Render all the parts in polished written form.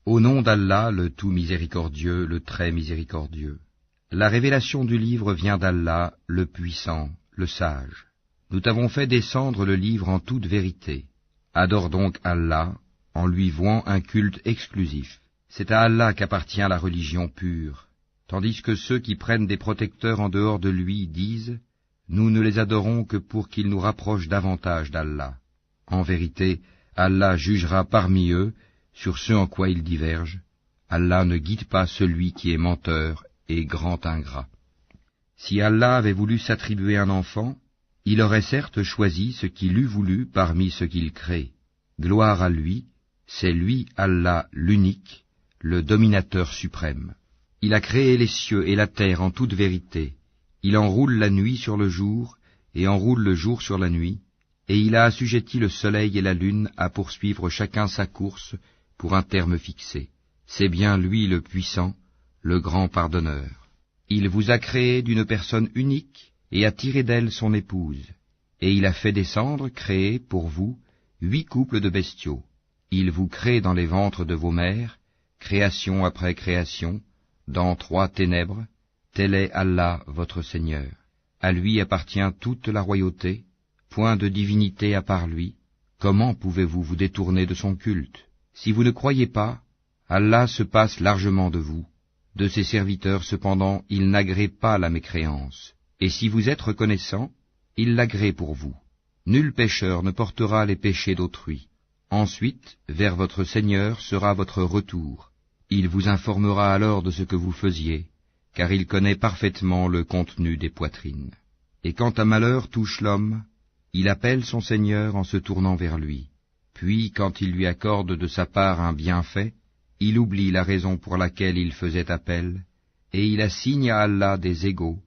Au nom d'Allah, le tout miséricordieux, le très miséricordieux. La révélation du livre vient d'Allah, le puissant, le sage. Nous t'avons fait descendre le livre en toute vérité. Adore donc Allah, en lui vouant un culte exclusif. C'est à Allah qu'appartient la religion pure, tandis que ceux qui prennent des protecteurs en dehors de lui disent « Nous ne les adorons que pour qu'ils nous rapprochent davantage d'Allah. » En vérité, Allah jugera parmi eux sur ce en quoi ils divergent. Allah ne guide pas celui qui est menteur et grand ingrat. Si Allah avait voulu s'attribuer un enfant, il aurait certes choisi ce qu'il eût voulu parmi ce qu'il crée. Gloire à lui, c'est lui, Allah, l'unique, le dominateur suprême. Il a créé les cieux et la terre en toute vérité. Il enroule la nuit sur le jour et enroule le jour sur la nuit, et il a assujetti le soleil et la lune à poursuivre chacun sa course pour un terme fixé. C'est bien lui le puissant, le grand pardonneur. Il vous a créé d'une personne unique et a tiré d'elle son épouse, et il a fait descendre, créer pour vous, 8 couples de bestiaux. Il vous crée dans les ventres de vos mères, création après création, dans 3 ténèbres. Tel est Allah votre Seigneur. À lui appartient toute la royauté, point de divinité à part lui. Comment pouvez-vous vous détourner de son culte? Si vous ne croyez pas, Allah se passe largement de vous. De ses serviteurs, cependant, il n'agrée pas la mécréance. Et si vous êtes reconnaissant, il l'agrée pour vous. Nul pécheur ne portera les péchés d'autrui. Ensuite, vers votre Seigneur sera votre retour. Il vous informera alors de ce que vous faisiez, car il connaît parfaitement le contenu des poitrines. Et quand un malheur touche l'homme, il appelle son Seigneur en se tournant vers lui. Puis, quand il lui accorde de sa part un bienfait, il oublie la raison pour laquelle il faisait appel, et il assigne à Allah des égaux,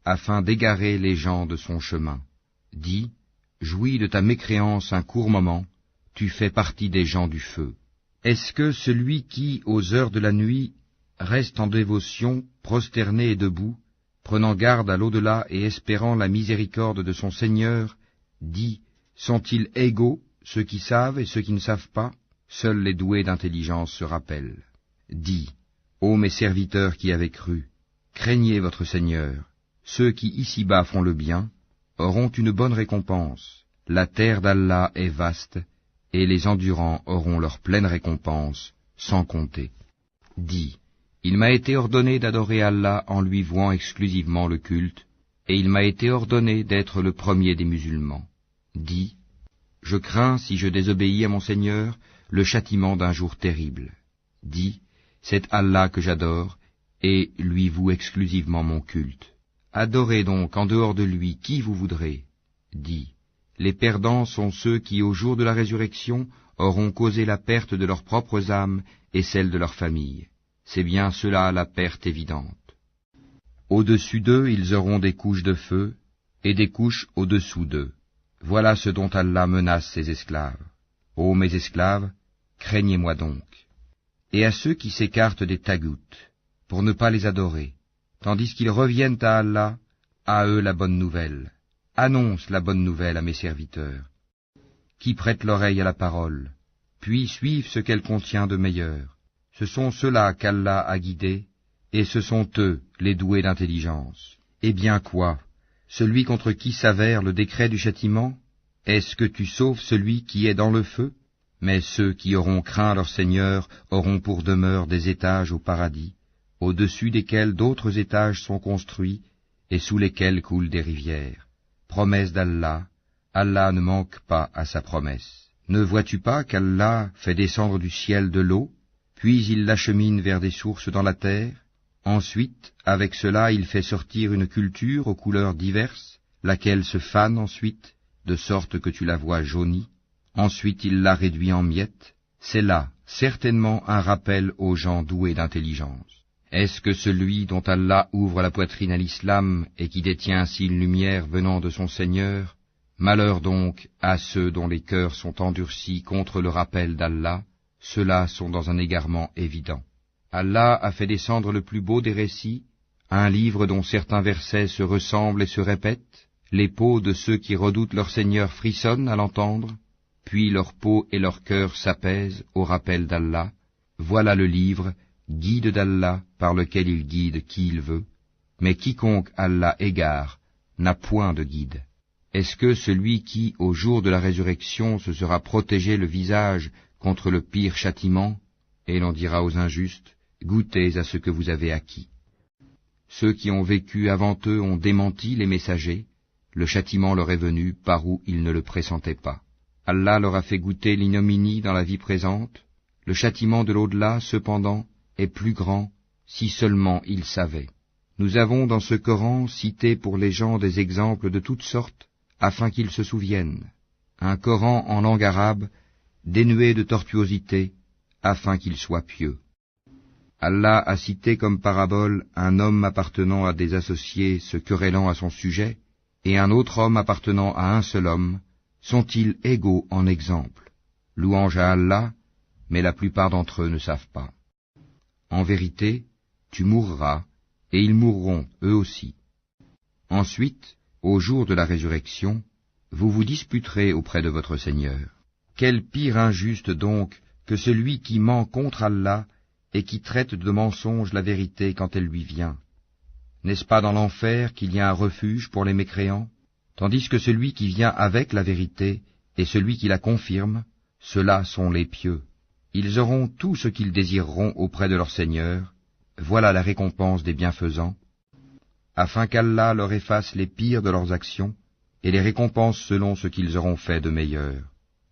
afin d'égarer les gens de son chemin. Dis, jouis de ta mécréance un court moment, tu fais partie des gens du feu. Est-ce que celui qui, aux heures de la nuit, reste en dévotion, prosterné et debout, prenant garde à l'au-delà et espérant la miséricorde de son Seigneur, dit, sont-ils égaux, ceux qui savent et ceux qui ne savent pas? Seuls les doués d'intelligence se rappellent. Dis, ô mes serviteurs qui avez cru, craignez votre Seigneur. Ceux qui ici-bas font le bien auront une bonne récompense. La terre d'Allah est vaste, et les endurants auront leur pleine récompense, sans compter. Dis, il m'a été ordonné d'adorer Allah en lui vouant exclusivement le culte, et il m'a été ordonné d'être le premier des musulmans. Dis, je crains, si je désobéis à mon Seigneur, le châtiment d'un jour terrible. Dis, c'est Allah que j'adore, et lui voue exclusivement mon culte. Adorez donc en dehors de lui qui vous voudrez. Dis, les perdants sont ceux qui, au jour de la résurrection, auront causé la perte de leurs propres âmes et celle de leur famille. C'est bien cela la perte évidente. Au-dessus d'eux, ils auront des couches de feu, et des couches au-dessous d'eux. Voilà ce dont Allah menace ses esclaves. Ô mes esclaves, craignez-moi donc. Et à ceux qui s'écartent des tagoutes, pour ne pas les adorer, tandis qu'ils reviennent à Allah, à eux la bonne nouvelle. Annonce la bonne nouvelle à mes serviteurs, qui prêtent l'oreille à la parole, puis suivent ce qu'elle contient de meilleur. Ce sont ceux-là qu'Allah a guidés, et ce sont eux, les doués d'intelligence. Eh bien quoi? Celui contre qui s'avère le décret du châtiment? Est-ce que tu sauves celui qui est dans le feu? Mais ceux qui auront craint leur Seigneur auront pour demeure des étages au paradis, au-dessus desquels d'autres étages sont construits, et sous lesquels coulent des rivières. Promesse d'Allah, Allah ne manque pas à sa promesse. Ne vois-tu pas qu'Allah fait descendre du ciel de l'eau, puis il l'achemine vers des sources dans la terre? Ensuite, avec cela, il fait sortir une culture aux couleurs diverses, laquelle se fane ensuite, de sorte que tu la vois jaunie. Ensuite, il la réduit en miettes. C'est là, certainement, un rappel aux gens doués d'intelligence. Est-ce que celui dont Allah ouvre la poitrine à l'islam et qui détient ainsi une lumière venant de son Seigneur? Malheur donc à ceux dont les cœurs sont endurcis contre le rappel d'Allah, ceux-là sont dans un égarement évident. Allah a fait descendre le plus beau des récits, un livre dont certains versets se ressemblent et se répètent. Les peaux de ceux qui redoutent leur Seigneur frissonnent à l'entendre, puis leur peau et leur cœur s'apaisent au rappel d'Allah. Voilà le livre, guide d'Allah, par lequel il guide qui il veut, mais quiconque Allah égare n'a point de guide. Est-ce que celui qui, au jour de la résurrection, se sera protégé le visage contre le pire châtiment, et l'on dira aux injustes, goûtez à ce que vous avez acquis. Ceux qui ont vécu avant eux ont démenti les messagers, le châtiment leur est venu par où ils ne le pressentaient pas. Allah leur a fait goûter l'ignominie dans la vie présente, le châtiment de l'au-delà, cependant, est plus grand, si seulement ils savaient. Nous avons dans ce Coran cité pour les gens des exemples de toutes sortes, afin qu'ils se souviennent. Un Coran en langue arabe, dénué de tortuosité, afin qu'ils soient pieux. Allah a cité comme parabole un homme appartenant à des associés se querellant à son sujet, et un autre homme appartenant à un seul homme. Sont-ils égaux en exemple? Louange à Allah, mais la plupart d'entre eux ne savent pas. En vérité, tu mourras, et ils mourront eux aussi. Ensuite, au jour de la résurrection, vous vous disputerez auprès de votre Seigneur. Quel pire injuste donc que celui qui ment contre Allah et qui traite de mensonge la vérité quand elle lui vient. N'est-ce pas dans l'enfer qu'il y a un refuge pour les mécréants? Tandis que celui qui vient avec la vérité et celui qui la confirme, ceux-là sont les pieux. Ils auront tout ce qu'ils désireront auprès de leur Seigneur. Voilà la récompense des bienfaisants, afin qu'Allah leur efface les pires de leurs actions et les récompense selon ce qu'ils auront fait de meilleur.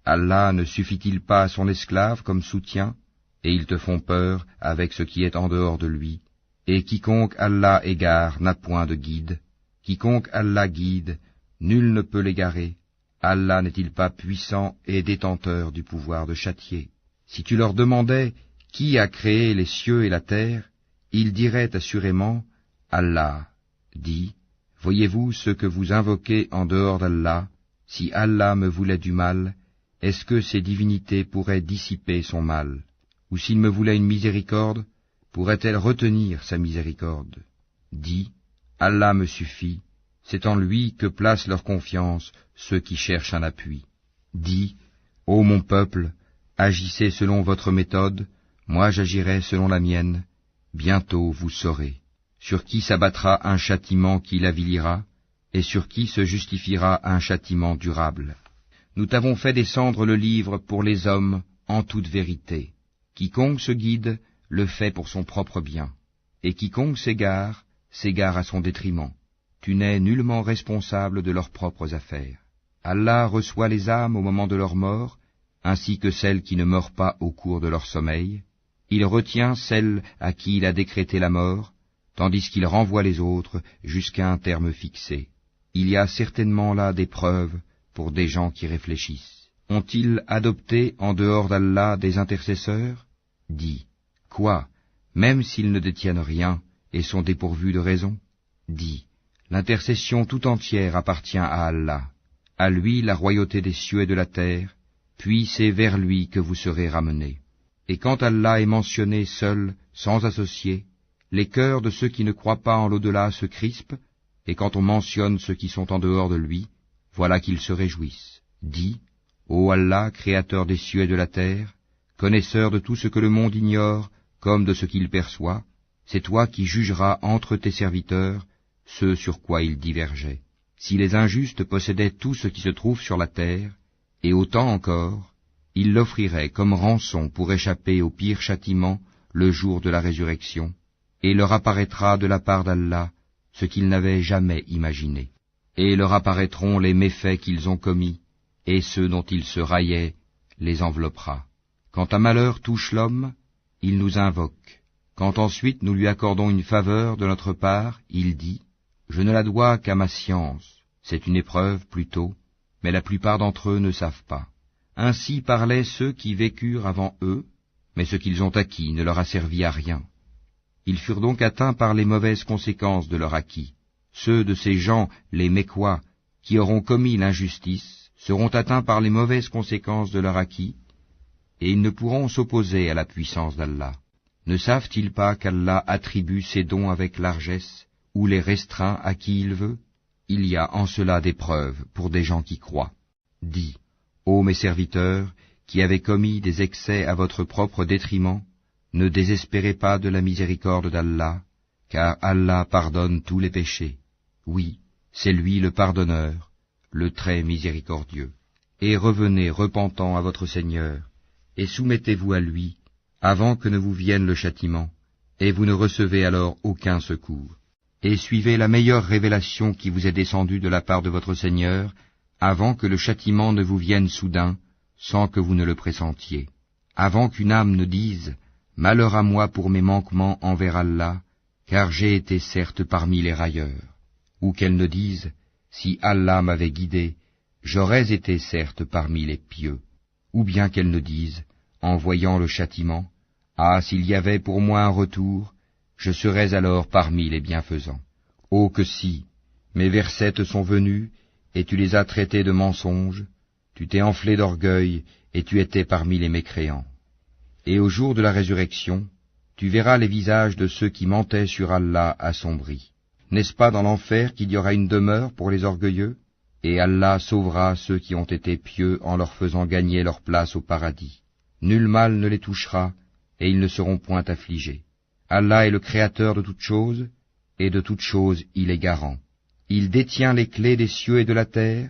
Allah ne suffit-il pas à son esclave comme soutien, et ils te font peur avec ce qui est en dehors de lui. Et quiconque Allah égare n'a point de guide. Quiconque Allah guide, nul ne peut l'égarer. Allah n'est-il pas puissant et détenteur du pouvoir de châtier? Si tu leur demandais qui a créé les cieux et la terre, ils diraient assurément Allah. Dis, voyez-vous ce que vous invoquez en dehors d'Allah? Si Allah me voulait du mal, est-ce que ces divinités pourraient dissiper son mal? Ou s'il me voulait une miséricorde, pourrait-elle retenir sa miséricorde? Dis, Allah me suffit, c'est en lui que placent leur confiance ceux qui cherchent un appui. Dis, ô mon peuple, agissez selon votre méthode, moi j'agirai selon la mienne, bientôt vous saurez. Sur qui s'abattra un châtiment qui l'avilira, et sur qui se justifiera un châtiment durable. Nous t'avons fait descendre le livre pour les hommes en toute vérité. Quiconque se guide, le fait pour son propre bien, et quiconque s'égare à son détriment. Tu n'es nullement responsable de leurs propres affaires. Allah reçoit les âmes au moment de leur mort, ainsi que celles qui ne meurent pas au cours de leur sommeil. Il retient celles à qui il a décrété la mort, tandis qu'il renvoie les autres jusqu'à un terme fixé. Il y a certainement là des preuves pour des gens qui réfléchissent. Ont-ils adopté en dehors d'Allah des intercesseurs? Dis, quoi, même s'ils ne détiennent rien et sont dépourvus de raison? Dis, l'intercession tout entière appartient à Allah. À lui la royauté des cieux et de la terre, puis c'est vers lui que vous serez ramenés. Et quand Allah est mentionné seul, sans associé, les cœurs de ceux qui ne croient pas en l'au-delà se crispent, et quand on mentionne ceux qui sont en dehors de lui, voilà qu'ils se réjouissent. Dis, ô Allah, créateur des cieux et de la terre, connaisseur de tout ce que le monde ignore, comme de ce qu'il perçoit, c'est toi qui jugeras entre tes serviteurs ce sur quoi ils divergeaient. Si les injustes possédaient tout ce qui se trouve sur la terre, et autant encore, ils l'offriraient comme rançon pour échapper au pire châtiment le jour de la résurrection, et leur apparaîtra de la part d'Allah ce qu'ils n'avaient jamais imaginé. Et leur apparaîtront les méfaits qu'ils ont commis, et ceux dont ils se raillaient les enveloppera. Quand un malheur touche l'homme, il nous invoque. Quand ensuite nous lui accordons une faveur de notre part, il dit, « Je ne la dois qu'à ma science. » C'est une épreuve plutôt, mais la plupart d'entre eux ne savent pas. Ainsi parlaient ceux qui vécurent avant eux, mais ce qu'ils ont acquis ne leur a servi à rien. Ils furent donc atteints par les mauvaises conséquences de leur acquis. Ceux de ces gens, les Mécois, qui auront commis l'injustice, seront atteints par les mauvaises conséquences de leur acquis, et ils ne pourront s'opposer à la puissance d'Allah. Ne savent-ils pas qu'Allah attribue ses dons avec largesse, ou les restreint à qui il veut? Il y a en cela des preuves pour des gens qui croient. Dis, ô mes serviteurs, qui avez commis des excès à votre propre détriment, Ne désespérez pas de la miséricorde d'Allah, car Allah pardonne tous les péchés. Oui, c'est lui le pardonneur, le très miséricordieux. Et revenez repentant à votre Seigneur, et soumettez-vous à lui, avant que ne vous vienne le châtiment, et vous ne recevez alors aucun secours. Et suivez la meilleure révélation qui vous est descendue de la part de votre Seigneur, avant que le châtiment ne vous vienne soudain, sans que vous ne le pressentiez. Avant qu'une âme ne dise « Malheur à moi pour mes manquements envers Allah, car j'ai été certes parmi les railleurs », ou qu'elle ne dise « Si Allah m'avait guidé, j'aurais été certes parmi les pieux », ou bien qu'elle ne dise, en voyant le châtiment, « Ah, s'il y avait pour moi un retour, je serais alors parmi les bienfaisants. » Oh que si, mes versets te sont venus, et tu les as traités de mensonges, tu t'es enflé d'orgueil, et tu étais parmi les mécréants. Et au jour de la résurrection, tu verras les visages de ceux qui mentaient sur Allah assombris. N'est-ce pas dans l'enfer qu'il y aura une demeure pour les orgueilleux? Et Allah sauvera ceux qui ont été pieux en leur faisant gagner leur place au paradis. Nul mal ne les touchera, et ils ne seront point affligés. Allah est le créateur de toutes choses, et de toutes choses il est garant. Il détient les clés des cieux et de la terre,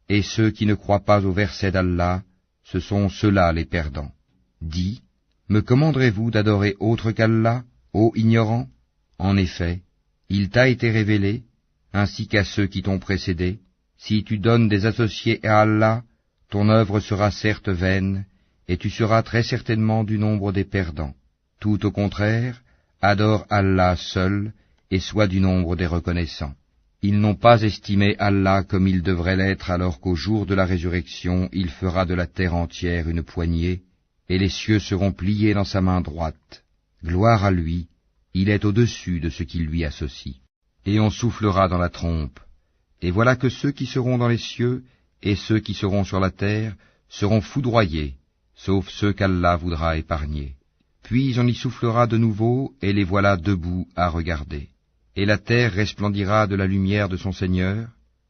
et ceux qui ne croient pas au verset d'Allah, ce sont ceux-là les perdants. Dis, me commanderez-vous d'adorer autre qu'Allah, ô ignorant? En effet, il t'a été révélé, ainsi qu'à ceux qui t'ont précédé, si tu donnes des associés à Allah, ton œuvre sera certes vaine, et tu seras très certainement du nombre des perdants. Tout au contraire, adore Allah seul, et sois du nombre des reconnaissants. Ils n'ont pas estimé Allah comme il devrait l'être, alors qu'au jour de la résurrection, il fera de la terre entière une poignée, et les cieux seront pliés dans sa main droite. Gloire à lui, il est au-dessus de ce qui lui associe. Et on soufflera dans la trompe, et voilà que ceux qui seront dans les cieux, et ceux qui seront sur la terre, seront foudroyés, sauf ceux qu'Allah voudra épargner. Puis on y soufflera de nouveau, et les voilà debout à regarder. Et la terre resplendira de la lumière de son Seigneur,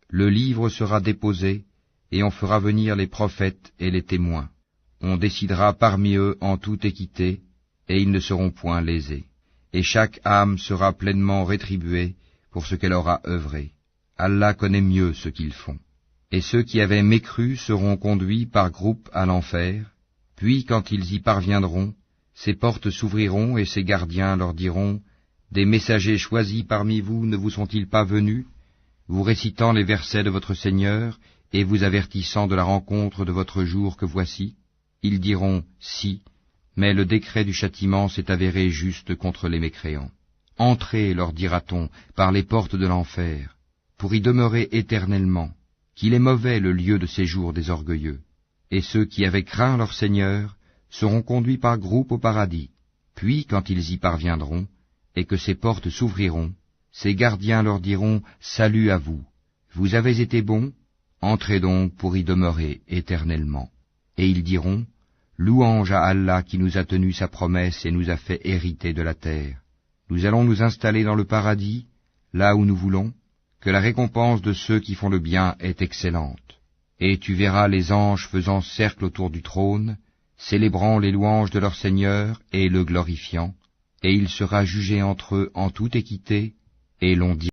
le livre sera déposé, et on fera venir les prophètes et les témoins. On décidera parmi eux en toute équité, et ils ne seront point lésés. Et chaque âme sera pleinement rétribuée pour ce qu'elle aura œuvré. Allah connaît mieux ce qu'ils font. Et ceux qui avaient mécru seront conduits par groupes à l'enfer, puis quand ils y parviendront, ces portes s'ouvriront et ces gardiens leur diront, « Des messagers choisis parmi vous ne vous sont-ils pas venus, vous récitant les versets de votre Seigneur et vous avertissant de la rencontre de votre jour que voici ?» Ils diront, « Si, mais le décret du châtiment s'est avéré juste contre les mécréants. Entrez, leur dira-t-on, par les portes de l'enfer, pour y demeurer éternellement, qu'il est mauvais le lieu de séjour des orgueilleux. Et ceux qui avaient craint leur Seigneur seront conduits par groupes au paradis. Puis, quand ils y parviendront, et que ces portes s'ouvriront, ces gardiens leur diront, « Salut à vous, vous avez été bons, entrez donc pour y demeurer éternellement. » Et ils diront, « Louange à Allah qui nous a tenu sa promesse et nous a fait hériter de la terre. Nous allons nous installer dans le paradis, là où nous voulons, que la récompense de ceux qui font le bien est excellente. Et tu verras les anges faisant cercle autour du trône, célébrant les louanges de leur Seigneur et le glorifiant, et il sera jugé entre eux en toute équité, et l'on dira